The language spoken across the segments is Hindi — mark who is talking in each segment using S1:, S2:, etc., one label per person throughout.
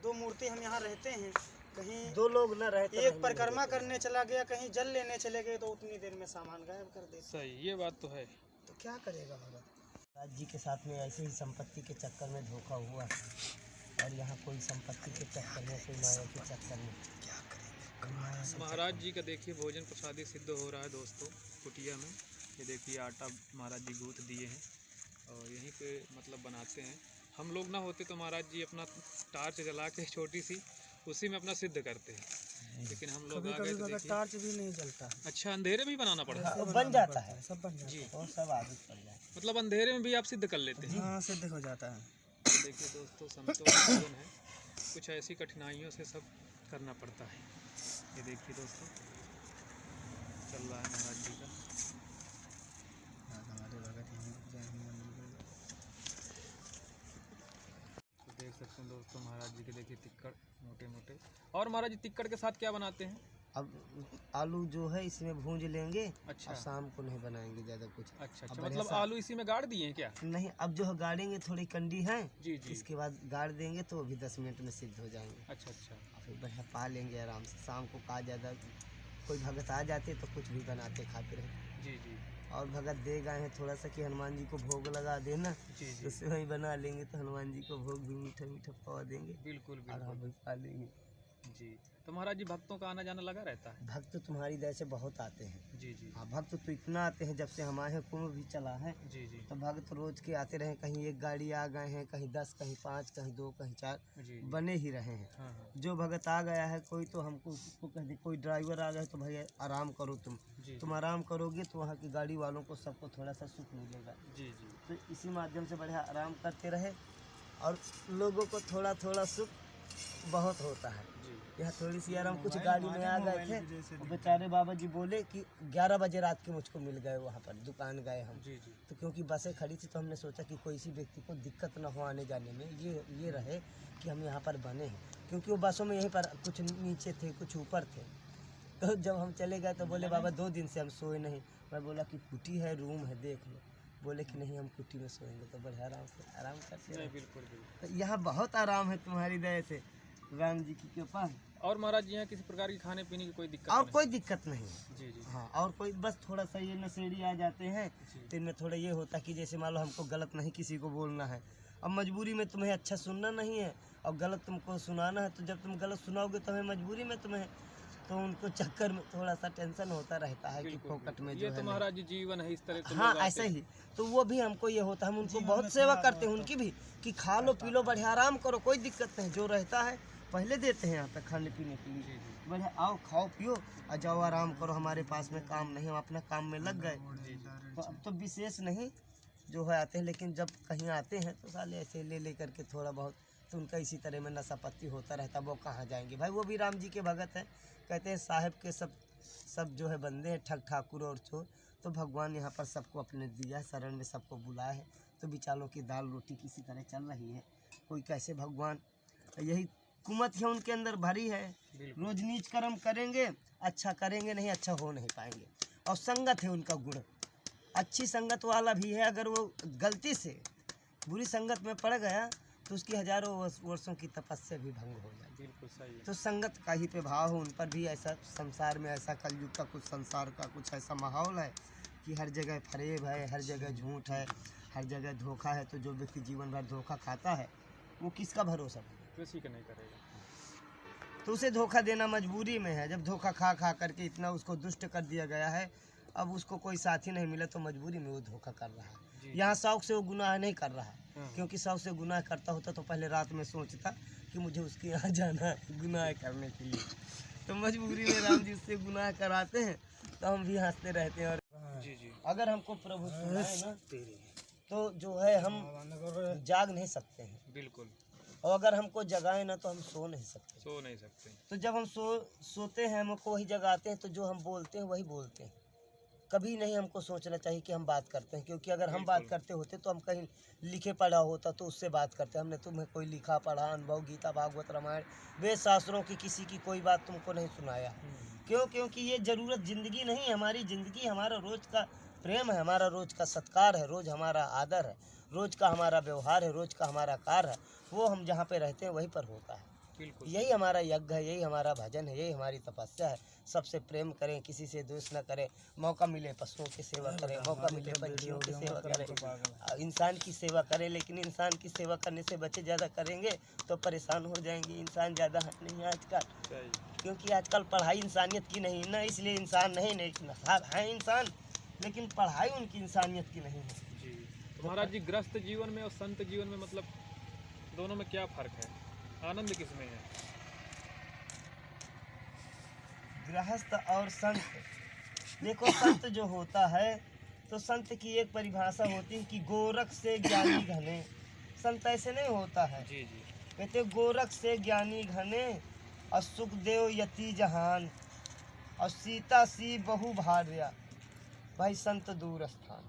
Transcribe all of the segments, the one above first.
S1: दो मूर्ति हम यहाँ रहते हैं, कहीं
S2: दो लोग न रहते,
S1: एक परिक्रमा करने चला गया, कहीं जल लेने चले गए तो उतनी देर में सामान गायब कर देते।
S3: सही, ये बात तो है।
S1: तो क्या करेगा भगत?
S2: महाराज जी के साथ में ऐसे ही संपत्ति के चक्कर में धोखा हुआ है, और यहाँ कोई संपत्ति के चक्कर में, कोई माया के चक्कर में
S1: क्या करेंगे?
S3: महाराज जी का देखिए भोजन प्रसादी सिद्ध हो रहा है दोस्तों कुटिया में। ये देखिए आटा महाराज जी गूँथ दिए हैं और यहीं पे मतलब बनाते हैं। हम लोग ना होते तो महाराज जी अपना टार्च जला के छोटी सी उसी में अपना सिद्ध करते हैं, लेकिन हम लोग आ गए तो देखिए
S1: टार्च भी नहीं जलता है,
S3: अच्छा अंधेरे में भी बनाना पड़ता है।
S2: वो बन जाता है,
S1: सब बन जाता
S3: जी,
S2: और सब आदत पड़ जाए,
S3: मतलब अंधेरे में भी आप सिद्ध कर लेते हैं।
S1: हाँ, सिद्ध हो जाता है।
S3: देखिए दोस्तों संतों का जीवन है, कुछ ऐसी कठिनाइयों से सब करना पड़ता है। ये देखिए दोस्तों चल रहा है महाराज जी का।
S1: हमारे भगत यहीं रुक जाएंगे।
S3: तो देख सकते हैं दोस्तों महाराज जी के देखिए तिक्कड़ मोटे मोटे। और महाराज जी तिक्कड़ के साथ क्या बनाते हैं?
S2: अब आलू जो है इसमें भूंज लेंगे,
S3: अच्छा
S2: और शाम को नहीं बनाएंगे ज़्यादा कुछ।
S3: अच्छा
S2: अब
S3: अच्छा,
S2: बढ़िया
S3: मतलब आलू इसी में गाड़ दिए हैं क्या?
S2: नहीं, अब जो है गाड़ेंगे, थोड़ी कंडी है,
S3: जी जी,
S2: इसके बाद गाड़ देंगे तो अभी 10 मिनट में सिद्ध हो जाएंगे,
S3: अच्छा अच्छा,
S2: और फिर बढ़िया पा लेंगे आराम से। शाम को का ज़्यादा कोई भगत आ जाते तो कुछ भी बनाते खाते रहे,
S3: जी जी
S2: और भगत दे गए हैं थोड़ा सा कि हनुमान जी को भोग लगा देना,
S3: जी
S2: तो
S3: जी,
S2: उससे वही बना लेंगे, तो हनुमान जी को भोग भी मीठा मीठा पवा देंगे
S3: बिल्कुल
S2: और हम
S3: बिल्कुल
S2: भी खा लेंगे।
S3: जी। तो महाराज जी भक्तों का आना जाना लगा रहता है?
S2: भक्त तुम्हारी दया से बहुत आते हैं।
S3: जी जी,
S2: हाँ, भक्त तो इतना आते हैं, जब से हम आए हैं कुंभ भी चला है
S3: जी जी,
S2: तो भक्त रोज के आते रहे। कहीं एक गाड़ी आ गए हैं, कहीं 10, कहीं 5, कहीं 2, कहीं 4
S3: जी जी,
S2: बने ही रहे हैं।
S3: हाँ हाँ,
S2: जो भगत आ गया है कोई, तो हमको उसको कह दे, कोई ड्राइवर आ गया तो भैया आराम करो,
S3: जी
S2: तुम आराम करोगे तो वहाँ की गाड़ी वालों को सबको थोड़ा सा सुख मिलेगा।
S3: जी जी,
S2: तो इसी माध्यम से बढ़िया आराम करते रहे, और लोगों को थोड़ा थोड़ा सुख बहुत होता है।
S3: जी
S2: यहाँ थोड़ी सी आराम, कुछ गाड़ी में आ गए थे, और बेचारे बाबा जी बोले कि 11 बजे रात के मुझको मिल गए वहाँ पर, दुकान गए हम।
S3: जी जी,
S2: तो क्योंकि बसें खड़ी थी तो हमने सोचा कि कोई सी व्यक्ति को दिक्कत न हो आने जाने में, ये रहे कि हम यहाँ पर बने हैं, क्योंकि वो बसों में यहीं पर कुछ नीचे थे, कुछ ऊपर थे। तो जब हम चले गए तो बोले बाबा 2 दिन से हम सोए नहीं। मैं बोला कि कुटी है, रूम है, देख लो। बोले कि नहीं हम कुटी में सोएंगे, तो बढ़िया आराम से आराम करते
S3: नहीं
S2: रहे।
S3: बिल्कुल बिल्कुल।
S2: तो यहाँ बहुत आराम है तुम्हारी दया से, राम जी की कृपा है,
S3: और महाराज जी यहाँ किसी प्रकार की खाने पीने की कोई दिक्कत
S2: और
S3: नहीं?
S2: कोई दिक्कत नहीं है।
S3: जी जी,
S2: हाँ, और कोई बस थोड़ा सा ये नशेड़ी आ जाते हैं
S3: जी
S2: तो इनमें थोड़ा ये होता है कि जैसे मान लो हमको गलत नहीं किसी को बोलना है, अब मजबूरी में तुम्हें अच्छा सुनना नहीं है और गलत तुमको सुनाना है, तो जब तुम गलत सुनाओगे तो हमें मजबूरी में तुम्हें, तो उनको चक्कर में थोड़ा सा टेंशन होता रहता है कि
S3: बिल्कुल
S2: फोकट में
S3: बिल्कुल।
S2: जो
S3: ये
S2: है
S3: तो
S2: ना।
S3: महाराज जी जीवन है, इस तरह तो
S2: हाँ,
S3: लोग आते
S2: ऐसे
S3: हैं।
S2: ही तो वो भी हमको ये होता है, हम उनको बहुत सेवा करते हैं उनकी भी, कि खा लो पी लो, बढ़िया आराम करो, कोई दिक्कत नहीं, जो रहता है पहले देते हैं यहाँ तक खाने पीने के लिए।
S3: जी जी,
S2: बढ़िया आओ, खाओ पियो और जाओ आराम करो, हमारे पास में काम नहीं, हम अपना काम में लग गए।
S3: जी जी,
S2: तो अब तो विशेष नहीं जो है आते हैं, लेकिन जब कहीं आते हैं तो साले ऐसे ले करके थोड़ा बहुत, तो उनका इसी तरह में नशा पत्ती होता रहता, वो कहाँ जाएंगे भाई। वो भी राम जी के भगत हैं, कहते हैं साहेब के सब जो है बंदे हैं, ठग ठाकुर और चोर। तो भगवान यहाँ पर सबको अपने दिया है, शरण में सबको बुलाया है, तो बिचारों की दाल रोटी किसी तरह चल रही है। कोई कैसे भगवान, यही कुमत है उनके अंदर भरी है,
S3: बिल्कुल
S2: रोज नीच कर्म करेंगे, अच्छा करेंगे नहीं, अच्छा हो नहीं पाएंगे। और संगत है उनका गुण, अच्छी संगत वाला भी है, अगर वो गलती से बुरी संगत में पड़ गया तो उसकी हजारों वर्षों की तपस्या भी भंग हो जाए।
S3: बिल्कुल सही है।
S2: तो संगत का ही प्रभाव हो उन पर भी। ऐसा संसार में, ऐसा कलयुग का कुछ संसार का कुछ ऐसा माहौल है कि हर जगह फरेब है, हर जगह झूठ है, हर जगह धोखा है। तो जो व्यक्ति जीवन भर धोखा खाता है वो किसका भरोसा करेगा?
S3: किसी का नहीं करेगा।
S2: तो उसे धोखा देना मजबूरी में है। जब धोखा खा खा करके इतना उसको दुष्ट कर दिया गया है, अब उसको कोई साथी नहीं मिला तो मजबूरी में वो धोखा कर रहा है।
S3: जी।
S2: यहाँ शौक से वो गुनाह नहीं कर रहा है,
S3: हाँ।
S2: क्योंकि शौक से गुनाह करता होता तो पहले रात में सोचता कि मुझे उसके यहाँ जाना है गुनाह करने के लिए। तो मजबूरी में राम जी उससे गुनाह कराते हैं तो हम भी हंसते रहते हैं। और
S3: जी जी,
S2: अगर हमको प्रभु सुनाए ना तो जो है हम जाग नहीं सकते हैं,
S3: बिल्कुल
S2: और अगर हमको जगाए ना तो हम सो नहीं सकते।
S3: सो नहीं सकते।
S2: तो जब हम सोते हैं हमको वही जगाते हैं, तो जो हम बोलते हैं वही बोलते हैं। कभी नहीं हमको सोचना चाहिए कि हम बात करते हैं, क्योंकि अगर हम बात करते होते तो हम कहीं लिखे पढ़ा होता तो उससे बात करते। हमने तुम्हें कोई लिखा पढ़ा अनुभव, गीता भागवत रामायण वेद शास्त्रों की किसी की कोई बात तुमको नहीं सुनाया। क्यों? क्योंकि ये ज़रूरत ज़िंदगी नहीं, हमारी ज़िंदगी हमारा रोज़ का प्रेम है, हमारा रोज़ का सत्कार है, रोज़ हमारा आदर है, रोज़ का हमारा व्यवहार है, रोज़ का हमारा कार्य है। वो हम जहाँ पे रहते हैं वहीं पर होता है।
S3: बिल्कुल
S2: यही हमारा यज्ञ है, यही हमारा भजन है, यही हमारी तपस्या है। सबसे प्रेम करें, किसी से द्वेष न करें, मौका मिले पशुओं की सेवा करें, मौका मिले पंछियों की सेवा करें, इंसान की सेवा करें। लेकिन इंसान की सेवा करने से बच्चे ज़्यादा करेंगे तो परेशान हो जाएंगे। इंसान ज़्यादा है नहीं आजकल,
S3: सही।
S2: क्योंकि आजकल पढ़ाई इंसानियत की नहीं ना, इसलिए इंसान नहीं है इंसान, लेकिन पढ़ाई उनकी इंसानियत की नहीं है।
S3: जी तो महाराज जी, गृहस्थ जीवन में और संत जीवन में मतलब दोनों में क्या फ़र्क है? आनंद किस में है?
S2: गृहस्थ और संत, देखो संत जो होता है तो संत की एक परिभाषा होती है कि गोरख से ज्ञानी घने। संत ऐसे नहीं होता है,
S3: जी जी।
S2: कहते गोरख से ज्ञानी घने और सुखदेव यति जहान और सीता सी बहु भार्या, भाई संत दूर स्थान।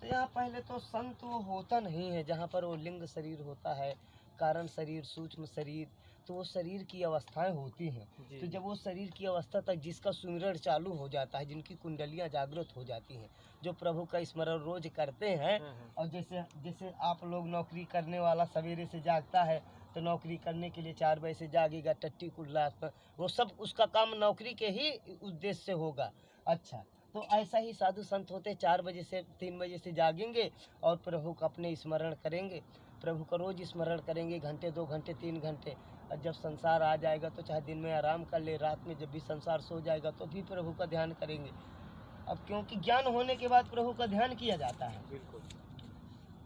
S2: तो यहाँ पहले तो संत वो होता नहीं है जहाँ पर वो लिंग शरीर होता है, कारण शरीर, सूक्ष्म शरीर, तो वो शरीर की अवस्थाएं होती हैं। तो जब वो शरीर की अवस्था तक जिसका सुमिरन चालू हो जाता है, जिनकी कुंडलियाँ जागृत हो जाती हैं, जो प्रभु का स्मरण रोज करते हैं, और जैसे जैसे आप लोग नौकरी करने वाला सवेरे से जागता है तो नौकरी करने के लिए 4 बजे से जागेगा, टट्टी कुल्ला, वो सब उसका काम नौकरी के ही उद्देश्य से होगा। अच्छा, तो ऐसा ही साधु संत होते 4 बजे से 3 बजे से जागेंगे और प्रभु का अपने स्मरण करेंगे, प्रभु का रोज स्मरण करेंगे, घंटे 2 घंटे 3 घंटे। और जब संसार आ जाएगा तो चाहे दिन में आराम कर ले, रात में जब भी संसार सो जाएगा तो भी प्रभु का ध्यान करेंगे। अब क्योंकि ज्ञान होने के बाद प्रभु का ध्यान किया जाता है,
S3: बिल्कुल।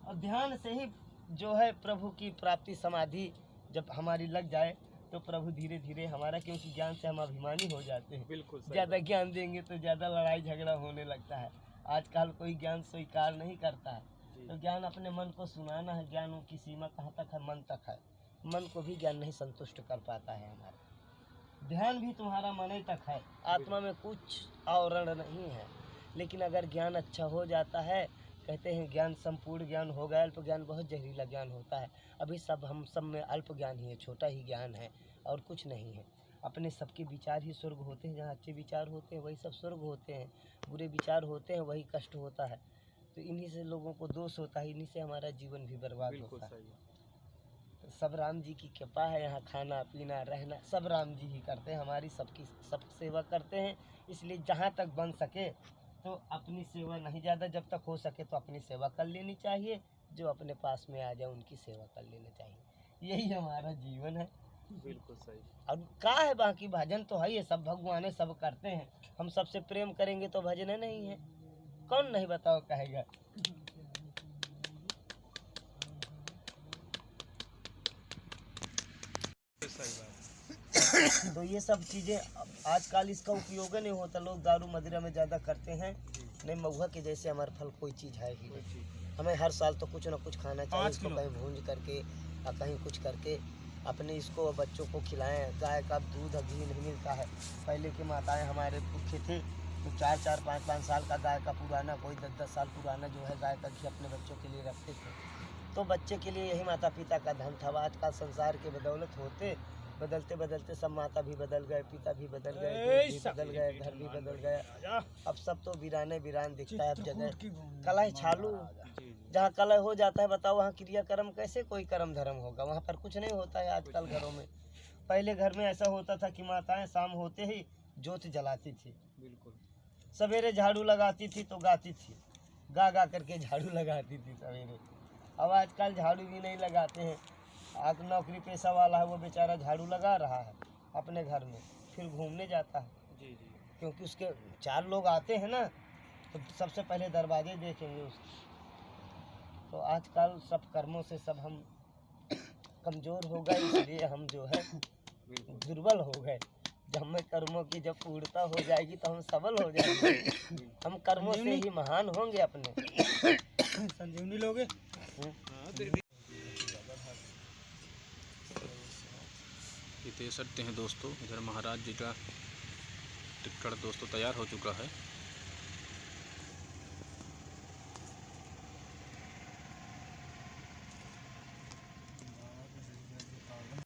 S2: और ध्यान से ही जो है प्रभु की प्राप्ति, समाधि जब हमारी लग जाए तो प्रभु धीरे धीरे हमारा, क्योंकि ज्ञान से हम अभिमानी हो जाते हैं।
S3: बिल्कुल सही
S2: ज़्यादा ज्ञान देंगे तो ज़्यादा लड़ाई झगड़ा होने लगता है। आजकल कोई ज्ञान स्वीकार नहीं करता है।
S3: जी।
S2: तो ज्ञान अपने मन को सुनाना है, ज्ञान की सीमा कहाँ तक है? मन तक है। मन को भी ज्ञान नहीं संतुष्ट कर पाता है हमारा। ध्यान भी तुम्हारा मन ही तक है, आत्मा में कुछ आवरण नहीं है। लेकिन अगर ज्ञान अच्छा हो जाता है, कहते हैं ज्ञान संपूर्ण ज्ञान हो गया, अल्प ज्ञान बहुत जहरीला ज्ञान होता है। अभी सब हम सब में अल्प ज्ञान ही है, छोटा ही ज्ञान है और कुछ नहीं है। अपने सबके विचार ही स्वर्ग होते हैं, जहाँ अच्छे विचार होते हैं वही सब स्वर्ग होते हैं, बुरे विचार होते हैं वही कष्ट होता है। तो इन्हीं से लोगों को दोष होता है, इन्हीं से हमारा जीवन भी बर्बाद
S3: बिल्कुल
S2: होता है।
S3: सही।
S2: तो सब राम जी की कृपा है, यहाँ खाना पीना रहना सब राम जी ही करते हैं, हमारी सबकी सब सेवा करते हैं। इसलिए जहाँ तक बन सके तो अपनी सेवा नहीं, ज़्यादा जब तक हो सके तो अपनी सेवा कर लेनी चाहिए, जो अपने पास में आ जाए उनकी सेवा कर लेनी चाहिए। यही हमारा जीवन है।
S3: बिल्कुल सही।
S2: अब का है, बाकी भजन तो है, ये सब भगवान सब करते हैं। हम सबसे प्रेम करेंगे तो भजन नहीं है, कौन नहीं बताओ कहेगा।
S3: सही बात।
S2: तो ये सब चीज़ें आजकल इसका उपयोग नहीं होता, लोग दारू मदिरा में ज़्यादा करते हैं। नहीं, महुआ के जैसे हमारा फल कोई चीज़ है ही नहीं। हमें हर साल तो कुछ ना कुछ खाना चाहिए, इसको कहीं भूंज करके और कहीं कुछ करके अपने इसको बच्चों को खिलाएं। गाय का दूध घी नहीं मिलता है। पहले की माताएं हमारे भूखे थे तो 4-4 5-5 साल का गाय का पुराना, कोई 10-10 साल पुराना जो है गाय का घी अपने बच्चों के लिए रखते थे। तो बच्चे के लिए यही माता पिता का धन था। आजकल संसार के बदौलत होते बदलते बदलते सब माता भी बदल गए, पिता भी बदल गए, दूध भी बदल गए, घर भी बदल गया। अब सब तो वीराने वीरान दिखता है। अब जगह कलह छालू, जहाँ कलह हो जाता है बताओ वहाँ क्रियाक्रम कैसे कोई कर्म धर्म होगा? वहाँ पर कुछ नहीं होता है आजकल घरों में। पहले घर में ऐसा होता था कि माताएं शाम होते ही जोत जलाती थी,
S3: बिल्कुल।
S2: सवेरे झाड़ू लगाती थी तो गाती थी, गा गा करके झाड़ू लगाती थी सवेरे। अब आजकल झाड़ू भी नहीं लगाते हैं। आज नौकरी पेशा वाला है वो बेचारा झाड़ू लगा रहा है अपने घर में, फिर घूमने जाता है,
S3: जी जी।
S2: क्योंकि उसके 4 लोग आते हैं ना, तो सबसे पहले दरवाजे देखेंगे उसके। तो आजकल सब कर्मों से सब हम कमज़ोर हो गए, इसलिए हम जो है दुर्बल हो गए। जब हमें कर्मों की जब पूर्णता हो जाएगी तो हम सबल हो जाएंगे। हम कर्मों से ही महान होंगे अपने।
S1: संजीवनी लोगे?
S3: ये देख सकते हैं दोस्तों, इधर महाराज जी का टिकट दोस्तों तैयार हो चुका है।